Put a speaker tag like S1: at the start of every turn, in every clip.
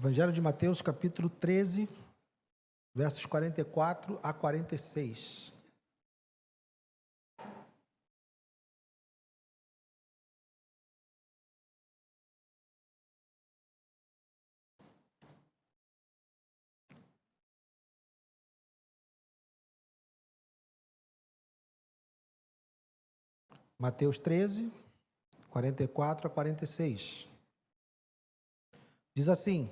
S1: Evangelho de Mateus, capítulo 13, versos 44 a 46. Mateus 13, 44 a 46. Diz assim: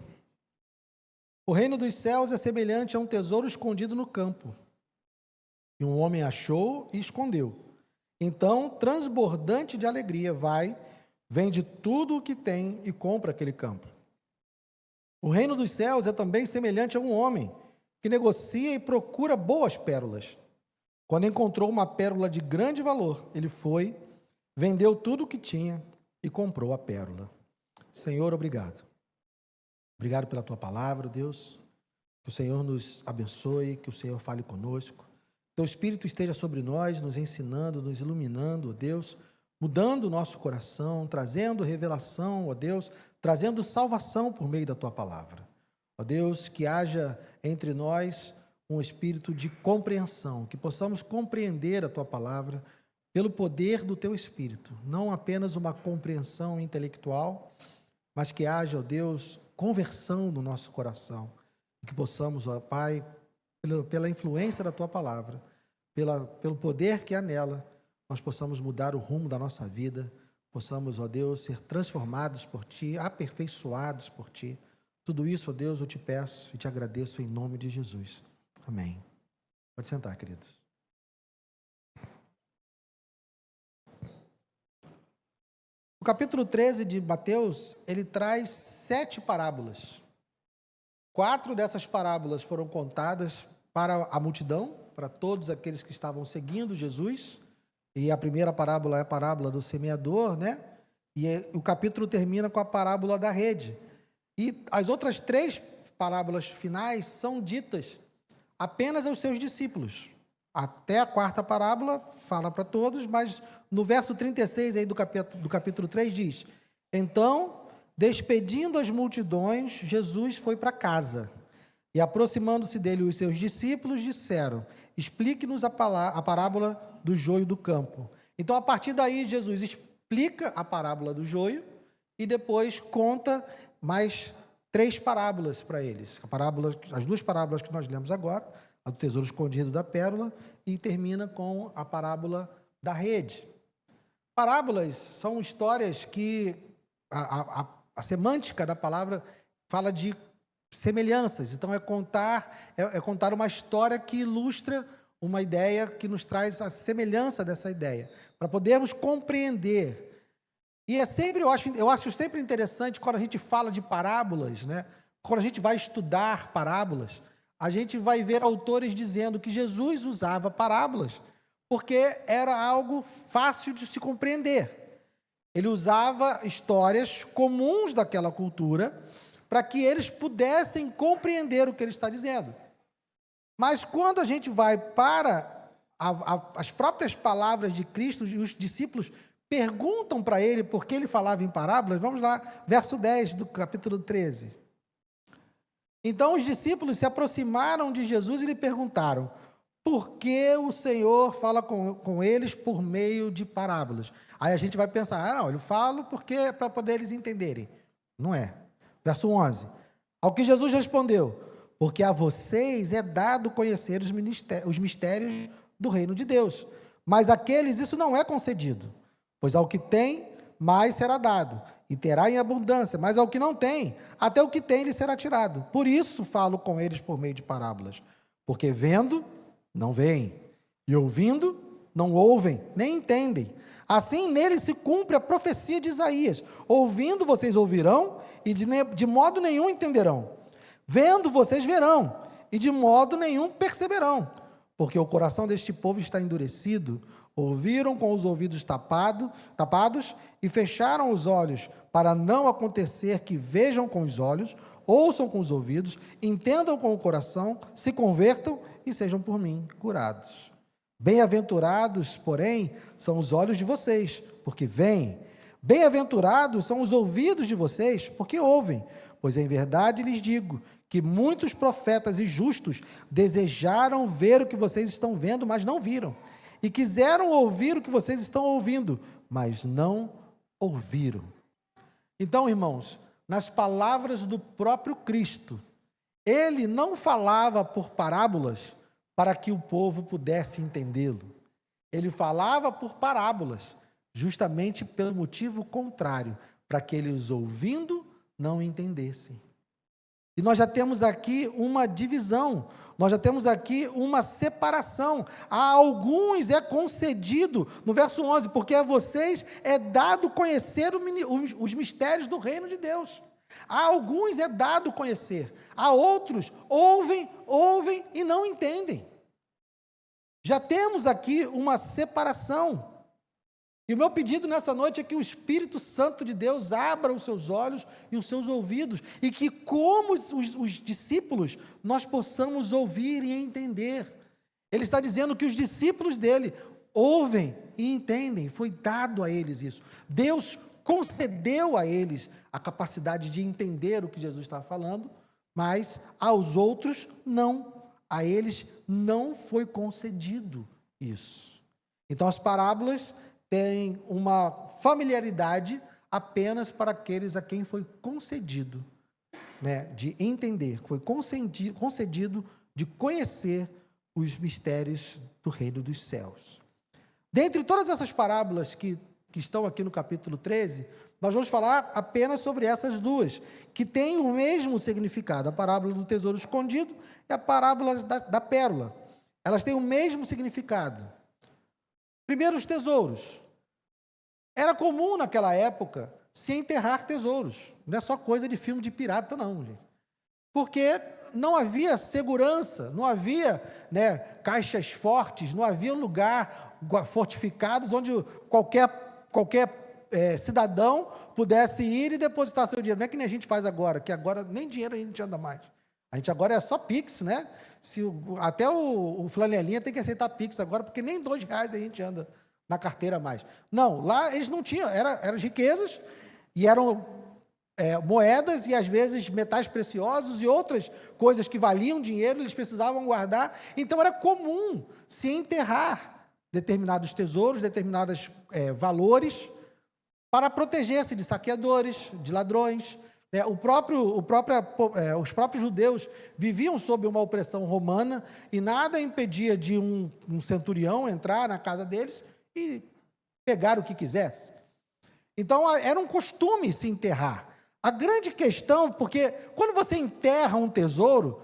S1: o reino dos céus é semelhante a um tesouro escondido no campo, que um homem achou e escondeu. Então, transbordante de alegria, vende tudo o que tem e compra aquele campo. O reino dos céus é também semelhante a um homem que negocia e procura boas pérolas. Quando encontrou uma pérola de grande valor, ele foi, vendeu tudo o que tinha e comprou a pérola. Senhor, obrigado. Obrigado pela tua palavra, Deus. Que o Senhor nos abençoe, que o Senhor fale conosco. Que teu Espírito esteja sobre nós, nos ensinando, nos iluminando, ó Deus, mudando o nosso coração, trazendo revelação, ó Deus, trazendo salvação por meio da tua palavra. Ó Deus, que haja entre nós um espírito de compreensão, que possamos compreender a tua palavra pelo poder do teu Espírito, não apenas uma compreensão intelectual, mas que haja, ó Deus, conversão no nosso coração, e que possamos, ó Pai, pela influência da tua palavra, pelo poder que há nela, nós possamos mudar o rumo da nossa vida, possamos, ó Deus, ser transformados por ti, aperfeiçoados por ti. Tudo isso, ó Deus, eu te peço e te agradeço em nome de Jesus. Amém. Pode sentar, queridos. O capítulo 13 de Mateus, ele traz 7 parábolas. 4 dessas parábolas foram contadas para a multidão, para todos aqueles que estavam seguindo Jesus. E a primeira parábola é a parábola do semeador, né? E o capítulo termina com a parábola da rede. E as outras 3 parábolas finais são ditas apenas aos seus discípulos. Até a 4ª parábola fala para todos, mas no verso 36 aí do capítulo 3 diz: então, despedindo as multidões, Jesus foi para casa. E aproximando-se dele os seus discípulos, disseram: explique-nos a parábola do joio do campo. Então, a partir daí, Jesus explica a parábola do joio e depois conta mais 3 parábolas para eles. As 2 parábolas que nós lemos agora, a do tesouro escondido da pérola, e termina com a parábola da rede. Parábolas são histórias que a semântica da palavra fala de semelhanças. Então, é contar uma história que ilustra uma ideia, que nos traz a semelhança dessa ideia, para podermos compreender. E eu acho sempre interessante quando a gente fala de parábolas, né? Quando a gente vai estudar parábolas, a gente vai ver autores dizendo que Jesus usava parábolas porque era algo fácil de se compreender. Ele usava histórias comuns daquela cultura para que eles pudessem compreender o que ele está dizendo. Mas quando a gente vai para as próprias palavras de Cristo, e os discípulos perguntam para ele por que ele falava em parábolas, vamos lá, verso 10 do capítulo 13. Então os discípulos se aproximaram de Jesus e lhe perguntaram: por que o Senhor fala com eles por meio de parábolas? Aí a gente vai pensar: não, eu falo porque é para poder eles entenderem. Não é. Verso 11. Ao que Jesus respondeu: porque a vocês é dado conhecer os mistérios do reino de Deus, mas àqueles isso não é concedido. Pois ao que tem, mais será dado, e terá em abundância, mas ao que não tem, até o que tem lhe será tirado. Por isso falo com eles por meio de parábolas, porque vendo, não veem, e ouvindo, não ouvem, nem entendem. Assim nele se cumpre a profecia de Isaías: ouvindo vocês ouvirão, e de modo nenhum entenderão. Vendo vocês verão, e de modo nenhum perceberão, porque o coração deste povo está endurecido. Ouviram com os ouvidos tapados e fecharam os olhos, para não acontecer que vejam com os olhos, ouçam com os ouvidos, entendam com o coração, se convertam e sejam por mim curados. Bem-aventurados, porém, são os olhos de vocês, porque veem. Bem-aventurados são os ouvidos de vocês, porque ouvem. pois em verdade lhes digo que muitos profetas e justos desejaram ver o que vocês estão vendo, mas não viram, e quiseram ouvir o que vocês estão ouvindo, mas não ouviram. Então, irmãos, nas palavras do próprio Cristo, ele não falava por parábolas para que o povo pudesse entendê-lo. Ele falava por parábolas, justamente pelo motivo contrário, para que eles, ouvindo, não entendessem. E nós já temos aqui uma divisão, nós já temos aqui uma separação. A alguns é concedido, no verso 11, porque a vocês é dado conhecer os mistérios do reino de Deus. A alguns é dado conhecer, a outros ouvem e não entendem. Já temos aqui uma separação. E o meu pedido nessa noite é que o Espírito Santo de Deus abra os seus olhos e os seus ouvidos, e que, como os discípulos, nós possamos ouvir e entender. Ele está dizendo que os discípulos dele ouvem e entendem, foi dado a eles isso. Deus concedeu a eles a capacidade de entender o que Jesus estava falando, mas aos outros não, a eles não foi concedido isso. Então as parábolas têm uma familiaridade apenas para aqueles a quem foi concedido, né, de entender, foi concedido de conhecer os mistérios do reino dos céus. Dentre todas essas parábolas que estão aqui no capítulo 13, nós vamos falar apenas sobre essas duas, que têm o mesmo significado, a parábola do tesouro escondido e a parábola da pérola. Elas têm o mesmo significado. Primeiro, os tesouros. Era comum naquela época se enterrar tesouros. Não é só coisa de filme de pirata, não, gente. Porque não havia segurança, não havia, né, caixas fortes, não havia lugar fortificados onde qualquer cidadão pudesse ir e depositar seu dinheiro. Não é que nem a gente faz agora, que agora nem dinheiro a gente anda mais. A gente agora é só Pix, né? Até o flanelinha tem que aceitar Pix agora, porque nem R$2 a gente anda na carteira mais. Não, lá eles não tinham, eram riquezas, e eram moedas, e às vezes metais preciosos, e outras coisas que valiam dinheiro, eles precisavam guardar. Então era comum se enterrar determinados tesouros, determinados valores, para proteger-se de saqueadores, de ladrões. Os próprios judeus viviam sob uma opressão romana, e nada impedia de um centurião entrar na casa deles e pegar o que quisesse. Então, era um costume se enterrar. A grande questão, porque quando você enterra um tesouro,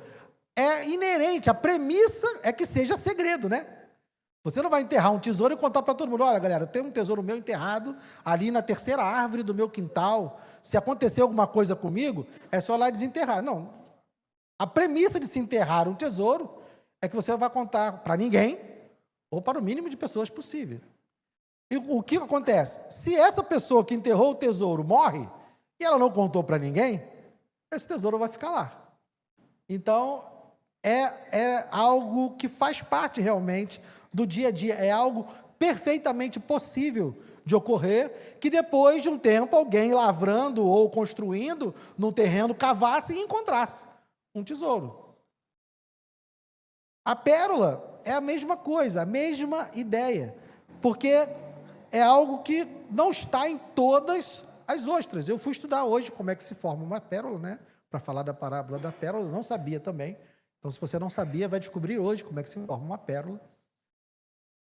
S1: é inerente, a premissa é que seja segredo, né? Você não vai enterrar um tesouro e contar para todo mundo: olha, galera, tem um tesouro meu enterrado ali na terceira árvore do meu quintal. Se acontecer alguma coisa comigo, é só lá desenterrar. Não. A premissa de se enterrar um tesouro é que você vai contar para ninguém, ou para o mínimo de pessoas possível. E o que acontece? Se essa pessoa que enterrou o tesouro morre, e ela não contou para ninguém, esse tesouro vai ficar lá. Então, é algo que faz parte realmente do dia a dia, é algo perfeitamente possível de ocorrer, que depois de um tempo alguém lavrando ou construindo num terreno cavasse e encontrasse um tesouro. A pérola é a mesma coisa, a mesma ideia, porque é algo que não está em todas as ostras. Eu fui estudar hoje como é que se forma uma pérola, né? Para falar da parábola da pérola, eu não sabia também. Então, se você não sabia, vai descobrir hoje como é que se forma uma pérola.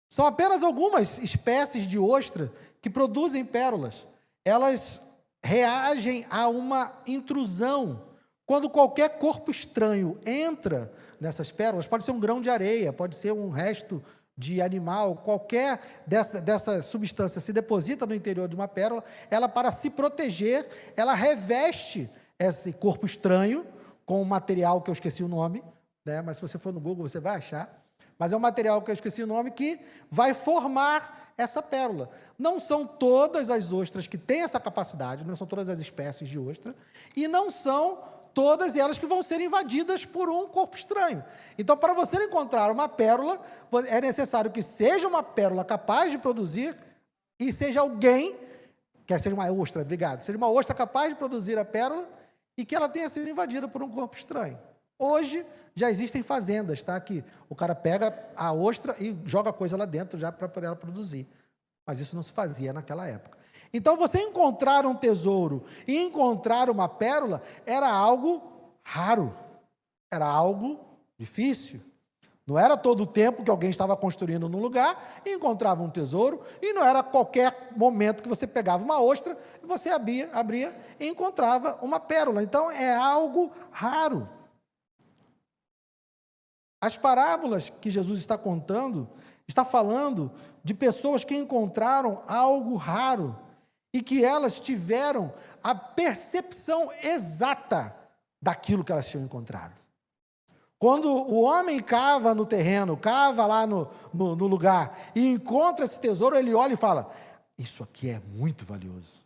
S1: São apenas algumas espécies de ostra que produzem pérolas. Elas reagem a uma intrusão. Quando qualquer corpo estranho entra nessas pérolas, pode ser um grão de areia, pode ser um resto de animal, qualquer dessa substância se deposita no interior de uma pérola, ela, para se proteger, ela reveste esse corpo estranho com um material que eu esqueci o nome, né? Mas se você for no Google você vai achar. Mas é um material que eu esqueci o nome, que vai formar essa pérola. Não são todas as ostras que têm essa capacidade, não são todas as espécies de ostra, e não são todas elas que vão ser invadidas por um corpo estranho. Então, para você encontrar uma pérola, é necessário que seja uma pérola capaz de produzir, e seja alguém, quer seja uma ostra, obrigado, seja uma ostra capaz de produzir a pérola, e que ela tenha sido invadida por um corpo estranho. Hoje já existem fazendas, tá? Que o cara pega a ostra e joga a coisa lá dentro já para poder ela produzir. Mas isso não se fazia naquela época. Então, você encontrar um tesouro e encontrar uma pérola era algo raro, era algo difícil. Não era todo o tempo que alguém estava construindo num lugar e encontrava um tesouro, e não era qualquer momento que você pegava uma ostra e você abria e encontrava uma pérola. Então, é algo raro. As parábolas que Jesus está contando, está falando de pessoas que encontraram algo raro e que elas tiveram a percepção exata daquilo que elas tinham encontrado. Quando o homem cava no terreno, cava lá no lugar e encontra esse tesouro, ele olha e fala, isso aqui é muito valioso.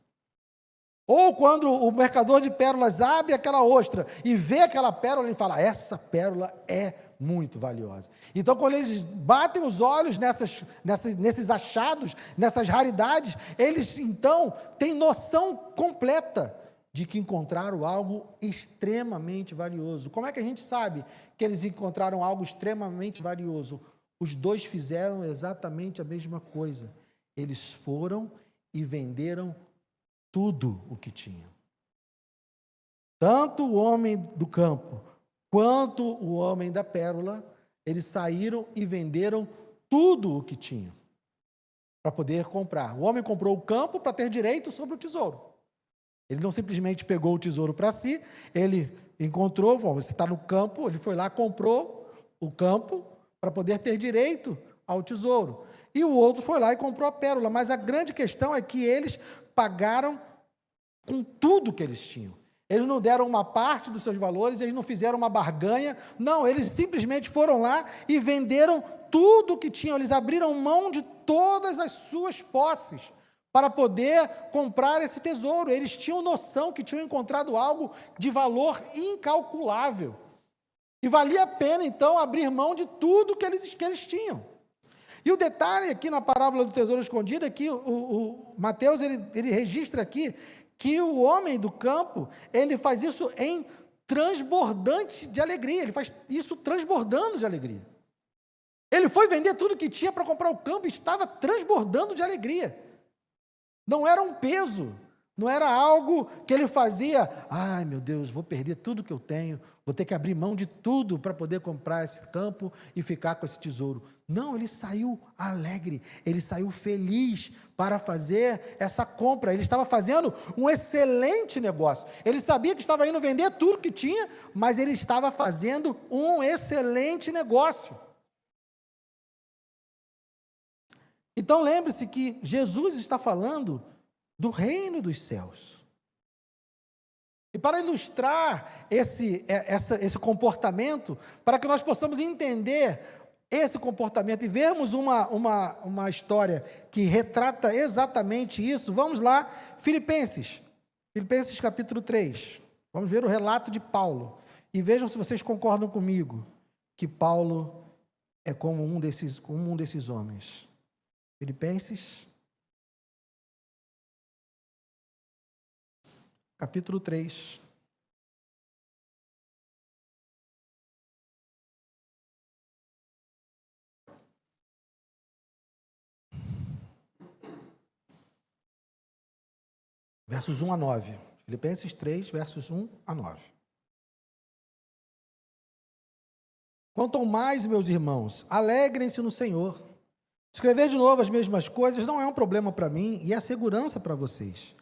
S1: Ou quando o mercador de pérolas abre aquela ostra e vê aquela pérola, ele fala, essa pérola é muito valiosa. Então, quando eles batem os olhos nesses achados, nessas raridades, eles, então, têm noção completa de que encontraram algo extremamente valioso. Como é que a gente sabe que eles encontraram algo extremamente valioso? Os dois fizeram exatamente a mesma coisa. Eles foram e venderam tudo o que tinham. Tanto o homem do campo quanto o homem da pérola, eles saíram e venderam tudo o que tinham para poder comprar. O homem comprou o campo para ter direito sobre o tesouro. Ele não simplesmente pegou o tesouro para si, ele encontrou, você está no campo, ele foi lá, comprou o campo para poder ter direito ao tesouro. E o outro foi lá e comprou a pérola. Mas a grande questão é que eles pagaram com tudo que eles tinham. Eles não deram uma parte dos seus valores, eles não fizeram uma barganha, não, eles simplesmente foram lá e venderam tudo o que tinham, eles abriram mão de todas as suas posses para poder comprar esse tesouro. Eles tinham noção que tinham encontrado algo de valor incalculável. E valia a pena, então, abrir mão de tudo que eles tinham. E o detalhe aqui na parábola do tesouro escondido é que o Mateus ele registra aqui que o homem do campo, ele faz isso em transbordante de alegria, ele faz isso transbordando de alegria. Ele foi vender tudo que tinha para comprar o campo e estava transbordando de alegria. Não era um peso, não era algo que ele fazia, ai meu Deus, vou perder tudo que eu tenho, vou ter que abrir mão de tudo para poder comprar esse campo e ficar com esse tesouro. Não, ele saiu alegre, ele saiu feliz para fazer essa compra. Ele estava fazendo um excelente negócio. Ele sabia que estava indo vender tudo que tinha, mas ele estava fazendo um excelente negócio. Então lembre-se que Jesus está falando do reino dos céus. E para ilustrar esse comportamento, para que nós possamos entender esse comportamento e vermos uma história que retrata exatamente isso, vamos lá, Filipenses capítulo 3. Vamos ver o relato de Paulo. E vejam se vocês concordam comigo, que Paulo é como um desses homens. Filipenses, capítulo 3. Versos 1 a 9. Filipenses 3, versos 1 a 9. Quanto ao mais, meus irmãos, alegrem-se no Senhor. Escrever de novo as mesmas coisas não é um problema para mim e é segurança para vocês.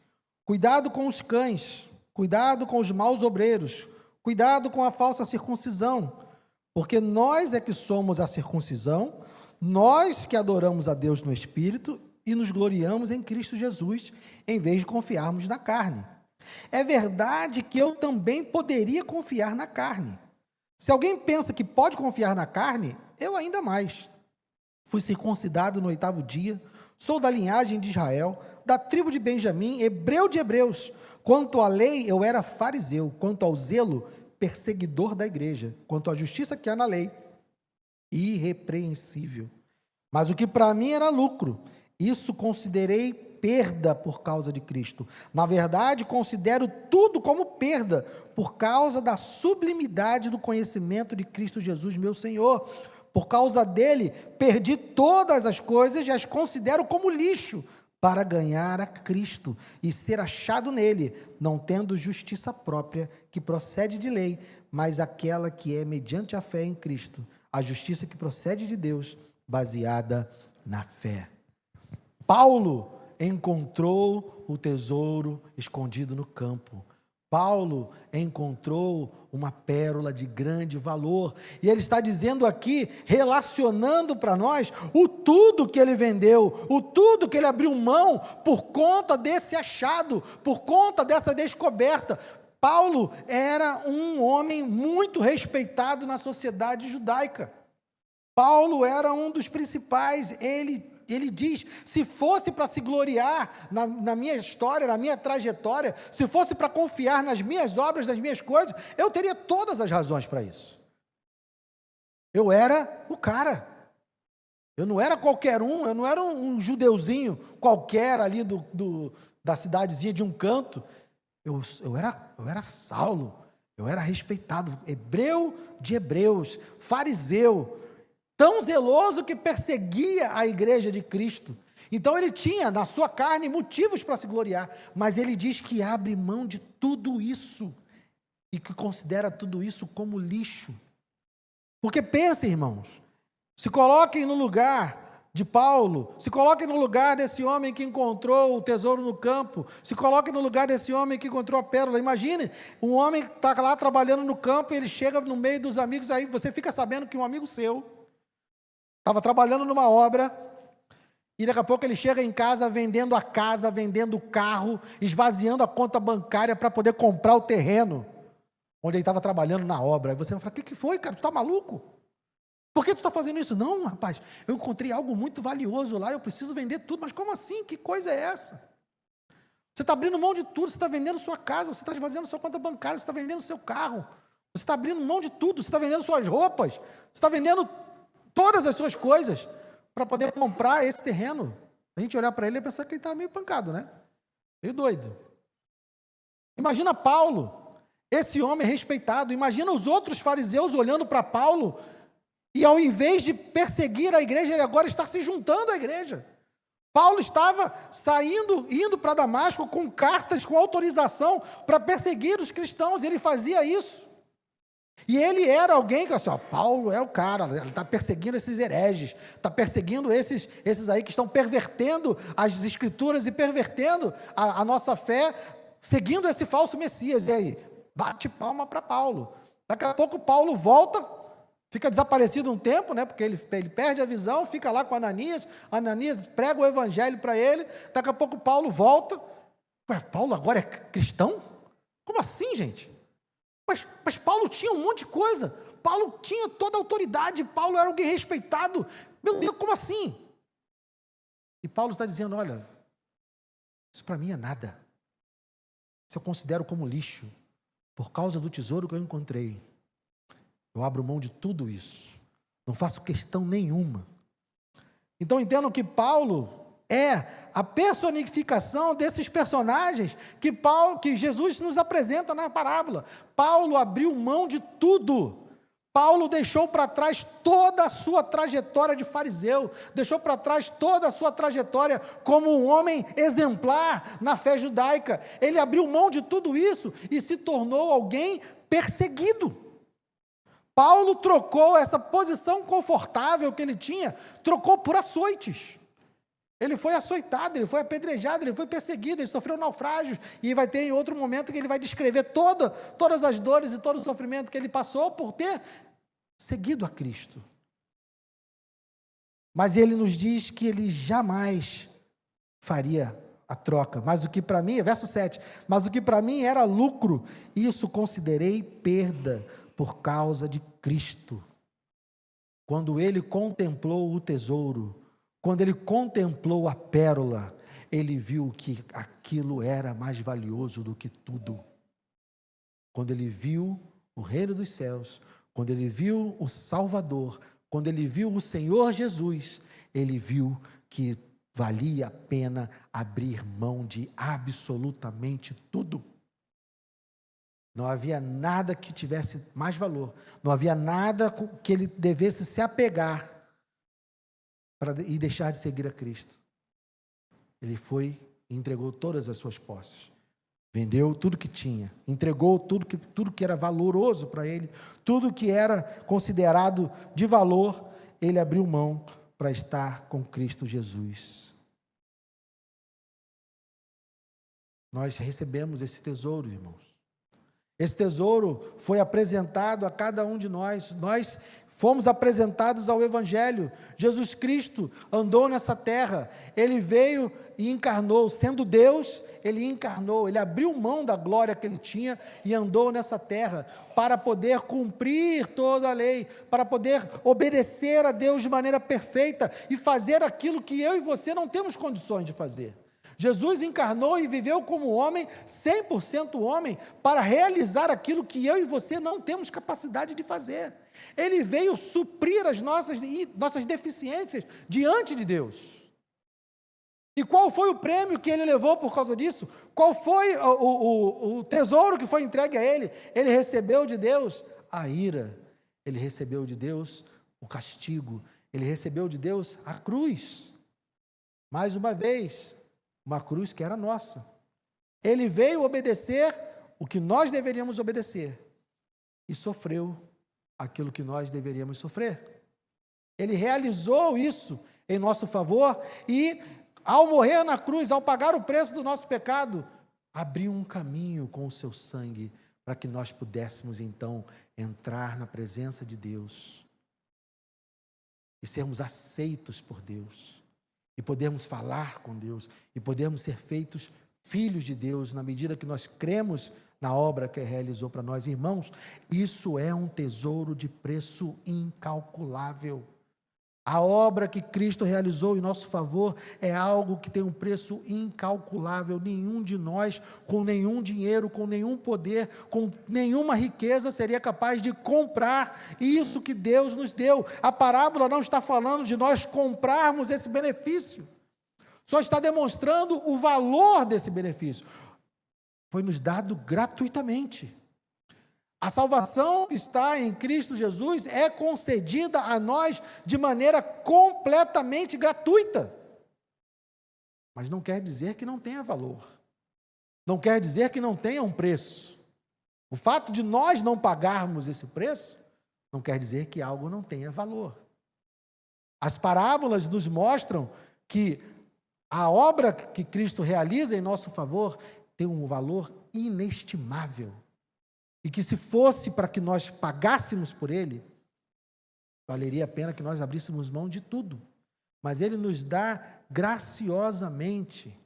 S1: Cuidado com os cães, cuidado com os maus obreiros, cuidado com a falsa circuncisão, porque nós é que somos a circuncisão, nós que adoramos a Deus no Espírito e nos gloriamos em Cristo Jesus, em vez de confiarmos na carne. É verdade que eu também poderia confiar na carne. Se alguém pensa que pode confiar na carne, eu ainda mais. Fui circuncidado no 8º dia, sou da linhagem de Israel, da tribo de Benjamim, hebreu de hebreus. Quanto à lei, eu era fariseu. Quanto ao zelo, perseguidor da igreja. Quanto à justiça que há na lei, irrepreensível. Mas o que para mim era lucro, isso considerei perda por causa de Cristo. Na verdade, considero tudo como perda por causa da sublimidade do conhecimento de Cristo Jesus, meu Senhor. Por causa dele, perdi todas as coisas e as considero como lixo para ganhar a Cristo e ser achado nele, não tendo justiça própria que procede de lei, mas aquela que é mediante a fé em Cristo, a justiça que procede de Deus, baseada na fé. Paulo encontrou o tesouro escondido no campo. Paulo encontrou uma pérola de grande valor, e ele está dizendo aqui, relacionando para nós o tudo que ele vendeu, o tudo que ele abriu mão por conta desse achado, por conta dessa descoberta. Paulo era um homem muito respeitado na sociedade judaica. Paulo era um dos principais. Ele diz, se fosse para se gloriar na minha história, na minha trajetória, se fosse para confiar nas minhas obras, nas minhas coisas, eu teria todas as razões para isso. Eu era o cara. Eu não era qualquer um, eu não era um judeuzinho qualquer ali da cidadezinha de um canto. Eu era Saulo, eu era respeitado, hebreu de hebreus, fariseu, tão zeloso que perseguia a igreja de Cristo. Então ele tinha na sua carne motivos para se gloriar, mas ele diz que abre mão de tudo isso e que considera tudo isso como lixo. Porque pensem, irmãos, se coloquem no lugar de Paulo, se coloquem no lugar desse homem que encontrou o tesouro no campo, se coloquem no lugar desse homem que encontrou a pérola. Imagine, um homem que está lá trabalhando no campo, e ele chega no meio dos amigos, aí você fica sabendo que um amigo seu estava trabalhando numa obra, e daqui a pouco ele chega em casa, vendendo o carro, esvaziando a conta bancária para poder comprar o terreno onde ele estava trabalhando na obra. Aí você vai falar, o que foi, cara? Tu está maluco? Por que tu está fazendo isso? Não, rapaz, eu encontrei algo muito valioso lá, eu preciso vender tudo. Mas como assim? Que coisa é essa? Você está abrindo mão de tudo, você está vendendo sua casa, você está esvaziando sua conta bancária, você está vendendo seu carro, você está abrindo mão de tudo, você está vendendo suas roupas, você está vendendo todas as suas coisas para poder comprar esse terreno. A gente olhar para ele e pensar que ele está meio pancado, né? Meio doido. Imagina Paulo, esse homem respeitado, imagina os outros fariseus olhando para Paulo, e ao invés de perseguir a igreja, ele agora está se juntando à igreja. Paulo estava indo para Damasco com cartas, com autorização para perseguir os cristãos, ele fazia isso. E ele era alguém que, assim, ó, Paulo é o cara, ele está perseguindo esses hereges, está perseguindo esses aí que estão pervertendo as escrituras e pervertendo a nossa fé, seguindo esse falso Messias. E aí, bate palma para Paulo. Daqui a pouco Paulo volta, fica desaparecido um tempo, né, porque ele perde a visão, fica lá com Ananias prega o evangelho para ele, daqui a pouco Paulo volta. Ué, Paulo agora é cristão? Como assim, gente? Mas Paulo tinha um monte de coisa, Paulo tinha toda a autoridade, Paulo era alguém respeitado. Meu Deus, como assim? E Paulo está dizendo, olha, isso para mim é nada. Se eu considero como lixo, por causa do tesouro que eu encontrei, eu abro mão de tudo isso, não faço questão nenhuma. Então entendam que Paulo é a personificação desses personagens que Jesus nos apresenta na parábola. Paulo abriu mão de tudo. Paulo deixou para trás toda a sua trajetória de fariseu, deixou para trás toda a sua trajetória como um homem exemplar na fé judaica. Ele abriu mão de tudo isso e se tornou alguém perseguido. Paulo trocou essa posição confortável que ele tinha, trocou por açoites. Ele foi açoitado, ele foi apedrejado, ele foi perseguido, ele sofreu naufrágios, e vai ter em outro momento que ele vai descrever todas as dores e todo o sofrimento que ele passou por ter seguido a Cristo. Mas ele nos diz que ele jamais faria a troca. Mas o que para mim, verso 7, mas o que para mim era lucro, isso considerei perda por causa de Cristo. Quando ele contemplou o tesouro, quando ele contemplou a pérola, ele viu que aquilo era mais valioso do que tudo. Quando ele viu o reino dos céus, quando ele viu o Salvador, quando ele viu o Senhor Jesus, ele viu que valia a pena abrir mão de absolutamente tudo. Não havia nada que tivesse mais valor, não havia nada que ele devesse se apegar e deixar de seguir a Cristo. Ele foi e entregou todas as suas posses, vendeu tudo que tinha, entregou tudo que era valoroso para ele, tudo que era considerado de valor, ele abriu mão para estar com Cristo Jesus. Nós recebemos esse tesouro, irmãos. Esse tesouro foi apresentado a cada um de nós. Nós fomos apresentados ao Evangelho. Jesus Cristo andou nessa terra. Ele veio e encarnou. Sendo Deus, ele encarnou. Ele abriu mão da glória que ele tinha e andou nessa terra para poder cumprir toda a lei, para poder obedecer a Deus de maneira perfeita e fazer aquilo que eu e você não temos condições de fazer. Jesus encarnou e viveu como homem, 100% homem, para realizar aquilo que eu e você não temos capacidade de fazer. Ele veio suprir as nossas deficiências diante de Deus. E qual foi o prêmio que ele levou por causa disso? Qual foi o tesouro que foi entregue a ele? Ele recebeu de Deus a ira, ele recebeu de Deus o castigo, ele recebeu de Deus a cruz. Mais uma vez, uma cruz que era nossa. Ele veio obedecer o que nós deveríamos obedecer e sofreu aquilo que nós deveríamos sofrer. Ele realizou isso em nosso favor e, ao morrer na cruz, ao pagar o preço do nosso pecado, abriu um caminho com o seu sangue para que nós pudéssemos então entrar na presença de Deus e sermos aceitos por Deus. E podermos falar com Deus, e podermos ser feitos filhos de Deus, na medida que nós cremos na obra que Ele realizou para nós. Irmãos, isso é um tesouro de preço incalculável. A obra que Cristo realizou em nosso favor é algo que tem um preço incalculável. Nenhum de nós, com nenhum dinheiro, com nenhum poder, com nenhuma riqueza, seria capaz de comprar isso que Deus nos deu. A parábola não está falando de nós comprarmos esse benefício, só está demonstrando o valor desse benefício. Foi nos dado gratuitamente. A salvação que está em Cristo Jesus é concedida a nós de maneira completamente gratuita. Mas não quer dizer que não tenha valor. Não quer dizer que não tenha um preço. O fato de nós não pagarmos esse preço, não quer dizer que algo não tenha valor. As parábolas nos mostram que a obra que Cristo realiza em nosso favor tem um valor inestimável. E que se fosse para que nós pagássemos por ele, valeria a pena que nós abríssemos mão de tudo. Mas ele nos dá graciosamente.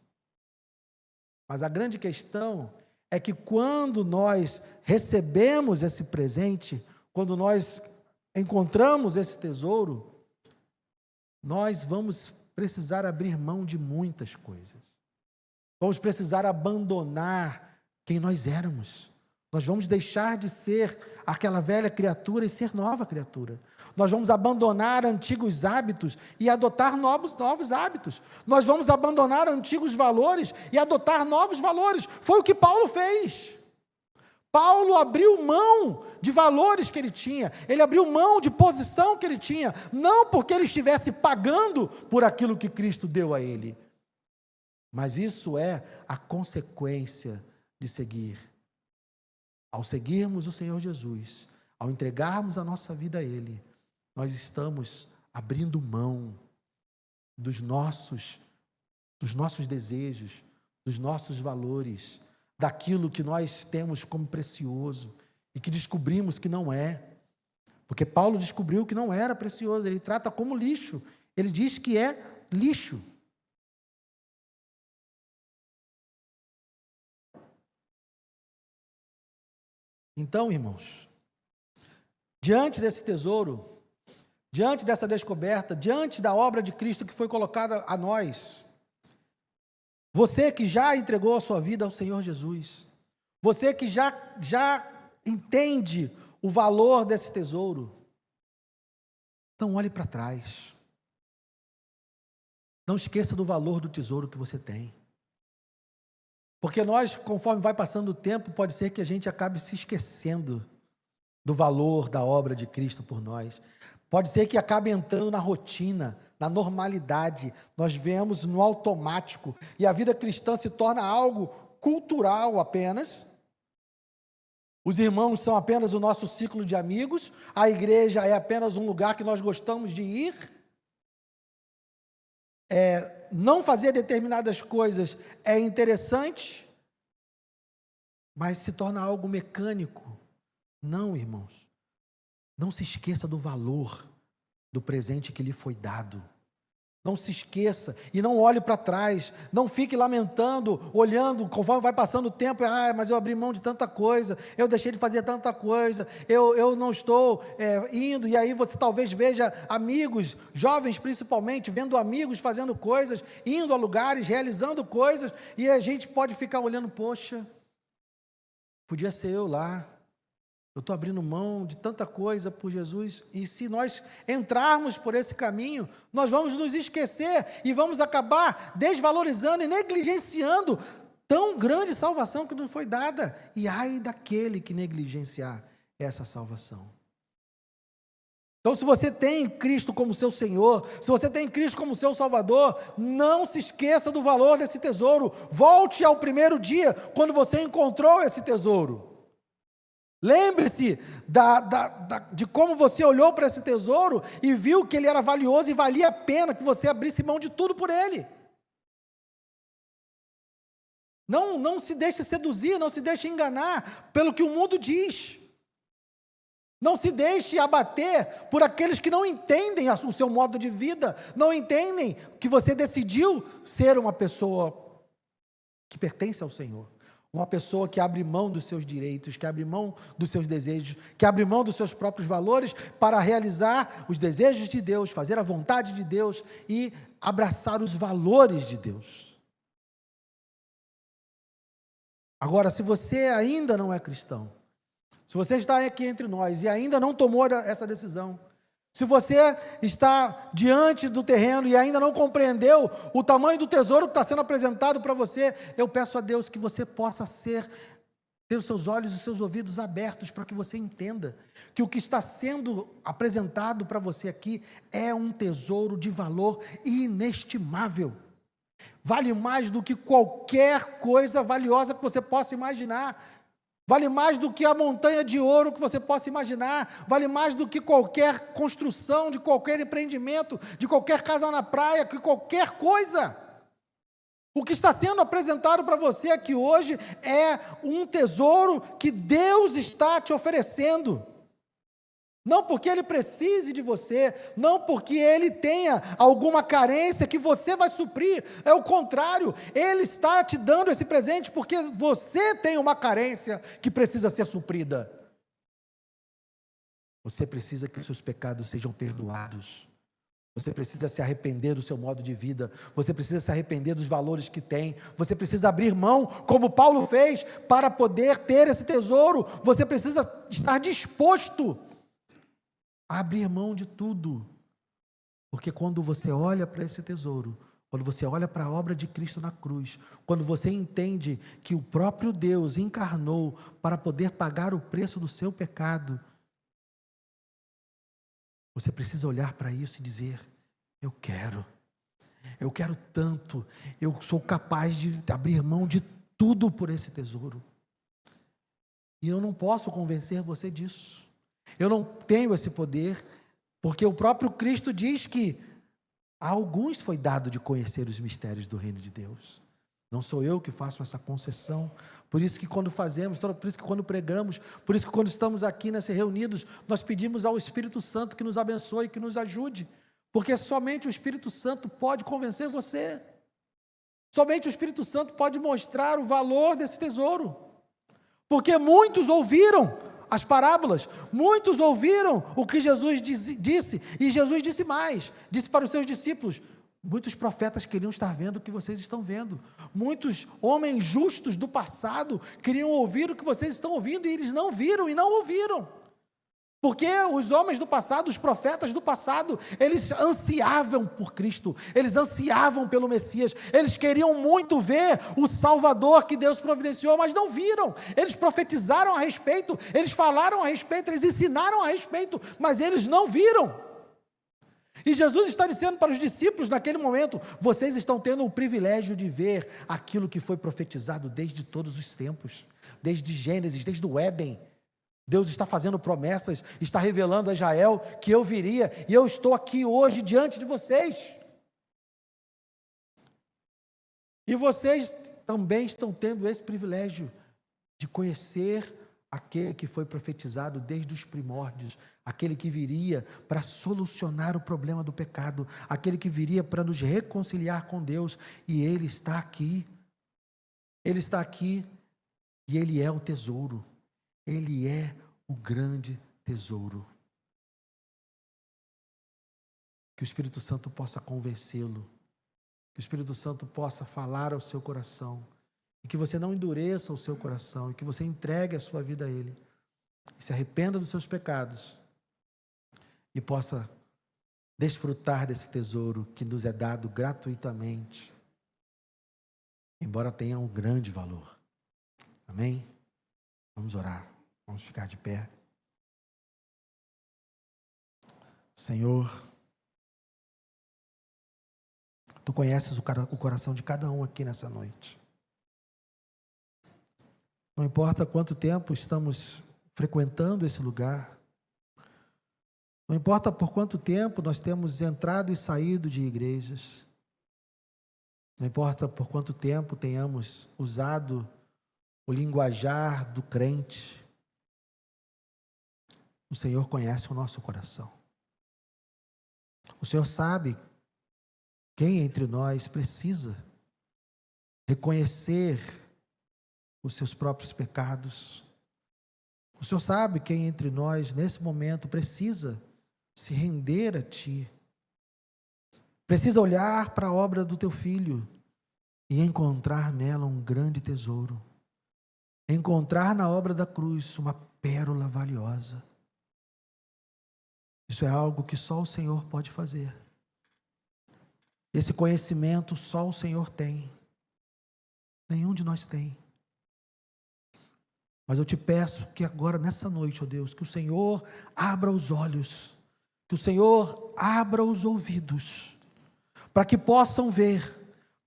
S1: Mas a grande questão é que quando nós recebemos esse presente, quando nós encontramos esse tesouro, nós vamos precisar abrir mão de muitas coisas. Vamos precisar abandonar quem nós éramos. Nós vamos deixar de ser aquela velha criatura e ser nova criatura. Nós vamos abandonar antigos hábitos e adotar novos hábitos. Nós vamos abandonar antigos valores e adotar novos valores. Foi o que Paulo fez. Paulo abriu mão de valores que ele tinha. Ele abriu mão de posição que ele tinha. Não porque ele estivesse pagando por aquilo que Cristo deu a ele. Mas isso é a consequência de seguir. Ao seguirmos o Senhor Jesus, ao entregarmos a nossa vida a Ele, nós estamos abrindo mão dos nossos desejos, dos nossos valores, daquilo que nós temos como precioso e que descobrimos que não é. Porque Paulo descobriu que não era precioso, ele trata como lixo. Ele diz que é lixo. Então, irmãos, diante desse tesouro, diante dessa descoberta, diante da obra de Cristo que foi colocada a nós, você que já entregou a sua vida ao Senhor Jesus, você que já entende o valor desse tesouro, então olhe para trás. Não esqueça do valor do tesouro que você tem. Porque nós, conforme vai passando o tempo, pode ser que a gente acabe se esquecendo do valor da obra de Cristo por nós. Pode ser que acabe entrando na rotina, na normalidade. Nós vemos no automático. E a vida cristã se torna algo cultural apenas. Os irmãos são apenas o nosso ciclo de amigos. A igreja é apenas um lugar que nós gostamos de ir. Não fazer determinadas coisas é interessante, mas se torna algo mecânico. Não, irmãos. Não se esqueça do valor do presente que lhe foi dado. Não se esqueça e não olhe para trás. Não fique lamentando, olhando, conforme vai passando o tempo. Mas eu abri mão de tanta coisa, eu deixei de fazer tanta coisa, eu não estou indo. E aí você talvez veja amigos, jovens principalmente, vendo amigos fazendo coisas, indo a lugares, realizando coisas. E a gente pode ficar olhando, poxa, podia ser eu lá. Eu estou abrindo mão de tanta coisa por Jesus, e se nós entrarmos por esse caminho, nós vamos nos esquecer e vamos acabar desvalorizando e negligenciando tão grande salvação que nos foi dada. E ai daquele que negligenciar essa salvação. Então, se você tem Cristo como seu Senhor, se você tem Cristo como seu Salvador, não se esqueça do valor desse tesouro. Volte ao primeiro dia, quando você encontrou esse tesouro. Lembre-se de como você olhou para esse tesouro e viu que ele era valioso e valia a pena que você abrisse mão de tudo por ele. Não se deixe seduzir, não se deixe enganar pelo que o mundo diz. Não se deixe abater por aqueles que não entendem o seu modo de vida, não entendem que você decidiu ser uma pessoa que pertence ao Senhor. Uma pessoa que abre mão dos seus direitos, que abre mão dos seus desejos, que abre mão dos seus próprios valores para realizar os desejos de Deus, fazer a vontade de Deus e abraçar os valores de Deus. Agora, se você ainda não é cristão, se você está aqui entre nós e ainda não tomou essa decisão, se você está diante do terreno e ainda não compreendeu o tamanho do tesouro que está sendo apresentado para você, eu peço a Deus que você possa ter os seus olhos e os seus ouvidos abertos para que você entenda que o que está sendo apresentado para você aqui é um tesouro de valor inestimável. Vale mais do que qualquer coisa valiosa que você possa imaginar. Vale mais do que a montanha de ouro que você possa imaginar, vale mais do que qualquer construção, de qualquer empreendimento, de qualquer casa na praia, que qualquer coisa. O que está sendo apresentado para você aqui hoje é um tesouro que Deus está te oferecendo. Não porque Ele precise de você, não porque Ele tenha alguma carência que você vai suprir, é o contrário, Ele está te dando esse presente porque você tem uma carência que precisa ser suprida. Você precisa que os seus pecados sejam perdoados, você precisa se arrepender do seu modo de vida, você precisa se arrepender dos valores que tem, você precisa abrir mão, como Paulo fez, para poder ter esse tesouro, você precisa estar disposto abrir mão de tudo, porque quando você olha para esse tesouro, quando você olha para a obra de Cristo na cruz, quando você entende que o próprio Deus encarnou para poder pagar o preço do seu pecado, você precisa olhar para isso e dizer, eu quero tanto, eu sou capaz de abrir mão de tudo por esse tesouro, e eu não posso convencer você disso. Eu não tenho esse poder, porque o próprio Cristo diz que a alguns foi dado de conhecer os mistérios do reino de Deus. Não sou eu que faço essa concessão. Por isso que quando fazemos, por isso que quando pregamos, por isso que quando estamos aqui reunidos, nós pedimos ao Espírito Santo que nos abençoe, que nos ajude, porque somente o Espírito Santo pode convencer você. Somente o Espírito Santo pode mostrar o valor desse tesouro, porque muitos ouviram as parábolas, muitos ouviram o que Jesus disse, e Jesus disse mais, disse para os seus discípulos, muitos profetas queriam estar vendo o que vocês estão vendo, muitos homens justos do passado queriam ouvir o que vocês estão ouvindo, e eles não viram e não ouviram. Porque os homens do passado, os profetas do passado, eles ansiavam por Cristo, eles ansiavam pelo Messias, eles queriam muito ver o Salvador que Deus providenciou, mas não viram. Eles profetizaram a respeito, eles falaram a respeito, eles ensinaram a respeito, mas eles não viram. E Jesus está dizendo para os discípulos naquele momento: vocês estão tendo o privilégio de ver aquilo que foi profetizado desde todos os tempos, desde Gênesis, desde o Éden. Deus está fazendo promessas, está revelando a Israel que eu viria, e eu estou aqui hoje diante de vocês. E vocês também estão tendo esse privilégio de conhecer aquele que foi profetizado desde os primórdios, aquele que viria para solucionar o problema do pecado, aquele que viria para nos reconciliar com Deus, e Ele está aqui. Ele está aqui, e Ele é o tesouro. Ele é o grande tesouro. Que o Espírito Santo possa convencê-lo, que o Espírito Santo possa falar ao seu coração, e que você não endureça o seu coração, e que você entregue a sua vida a Ele, e se arrependa dos seus pecados, e possa desfrutar desse tesouro que nos é dado gratuitamente, embora tenha um grande valor. Amém? Vamos orar. Vamos ficar de pé. Senhor, Tu conheces o coração de cada um aqui nessa noite. Não importa quanto tempo estamos frequentando esse lugar, não importa por quanto tempo nós temos entrado e saído de igrejas, não importa por quanto tempo tenhamos usado o linguajar do crente, o Senhor conhece o nosso coração. O Senhor sabe quem entre nós precisa reconhecer os seus próprios pecados. O Senhor sabe quem entre nós, nesse momento, precisa se render a Ti. Precisa olhar para a obra do Teu Filho e encontrar nela um grande tesouro. Encontrar na obra da cruz uma pérola valiosa. Isso é algo que só o Senhor pode fazer. Esse conhecimento só o Senhor tem. Nenhum de nós tem. Mas eu te peço que agora, nessa noite, ó Deus, que o Senhor abra os olhos, que o Senhor abra os ouvidos, para que possam ver,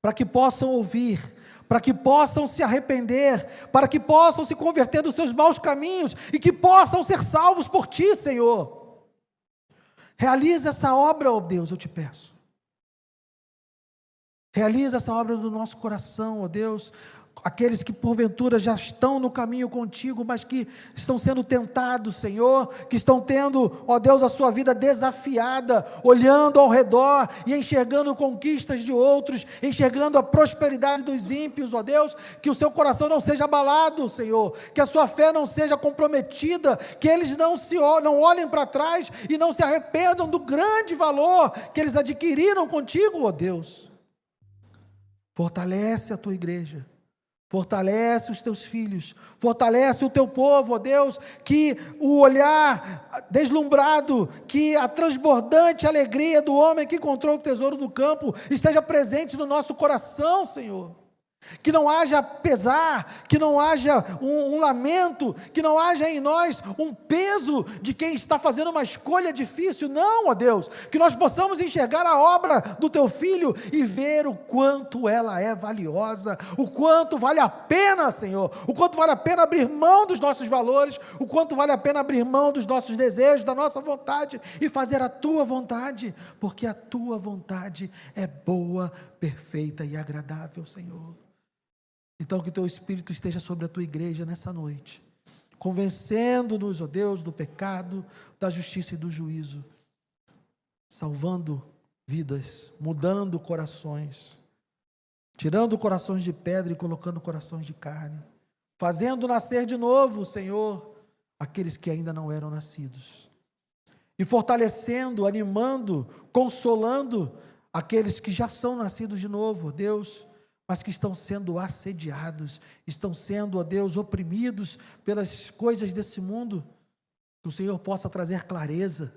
S1: para que possam ouvir, para que possam se arrepender, para que possam se converter dos seus maus caminhos e que possam ser salvos por Ti, Senhor. Realiza essa obra, ó Deus, eu te peço. Realiza essa obra do nosso coração, ó Deus. Aqueles que porventura já estão no caminho contigo, mas que estão sendo tentados, Senhor, que estão tendo, ó Deus, a sua vida desafiada, olhando ao redor e enxergando conquistas de outros, enxergando a prosperidade dos ímpios, ó Deus, que o seu coração não seja abalado, Senhor, que a sua fé não seja comprometida, que eles não olhem para trás e não se arrependam do grande valor que eles adquiriram contigo, ó Deus. Fortalece a tua igreja. Fortalece os teus filhos, fortalece o teu povo, ó Deus, que o olhar deslumbrado, que a transbordante alegria do homem que encontrou o tesouro do campo esteja presente no nosso coração, Senhor. Que não haja pesar, que não haja um lamento, que não haja em nós um peso de quem está fazendo uma escolha difícil. Não, ó Deus, que nós possamos enxergar a obra do Teu Filho e ver o quanto ela é valiosa, o quanto vale a pena, Senhor, o quanto vale a pena abrir mão dos nossos valores, o quanto vale a pena abrir mão dos nossos desejos, da nossa vontade e fazer a Tua vontade, porque a Tua vontade é boa, perfeita e agradável, Senhor. Então que Teu Espírito esteja sobre a Tua igreja nessa noite, convencendo-nos, ó Deus, do pecado, da justiça e do juízo, salvando vidas, mudando corações, tirando corações de pedra e colocando corações de carne, fazendo nascer de novo, Senhor, aqueles que ainda não eram nascidos, e fortalecendo, animando, consolando aqueles que já são nascidos de novo, ó Deus, mas que estão sendo assediados, estão sendo, ó Deus, oprimidos pelas coisas desse mundo, Que o Senhor possa trazer clareza.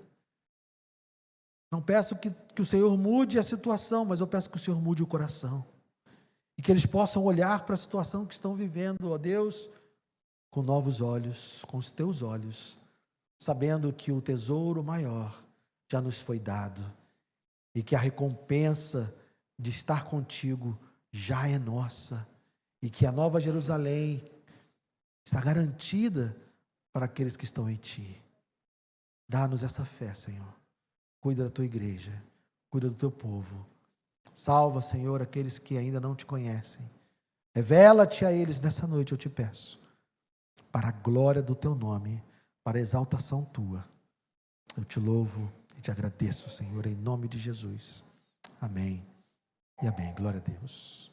S1: Não peço que o Senhor mude a situação, mas eu peço que o Senhor mude o coração. E que eles possam olhar para a situação que estão vivendo, ó Deus, com novos olhos, com os teus olhos, sabendo que o tesouro maior já nos foi dado e que a recompensa de estar contigo já é nossa e que a Nova Jerusalém está garantida para aqueles que estão em ti. Dá-nos essa fé, Senhor. Cuida da tua igreja, cuida do teu povo. Salva, Senhor, aqueles que ainda não te conhecem. Revela-te a eles nessa noite, eu te peço, para a glória do teu nome, para a exaltação tua. Eu te louvo e te agradeço, Senhor, em nome de Jesus. Amém e amém. Glória a Deus.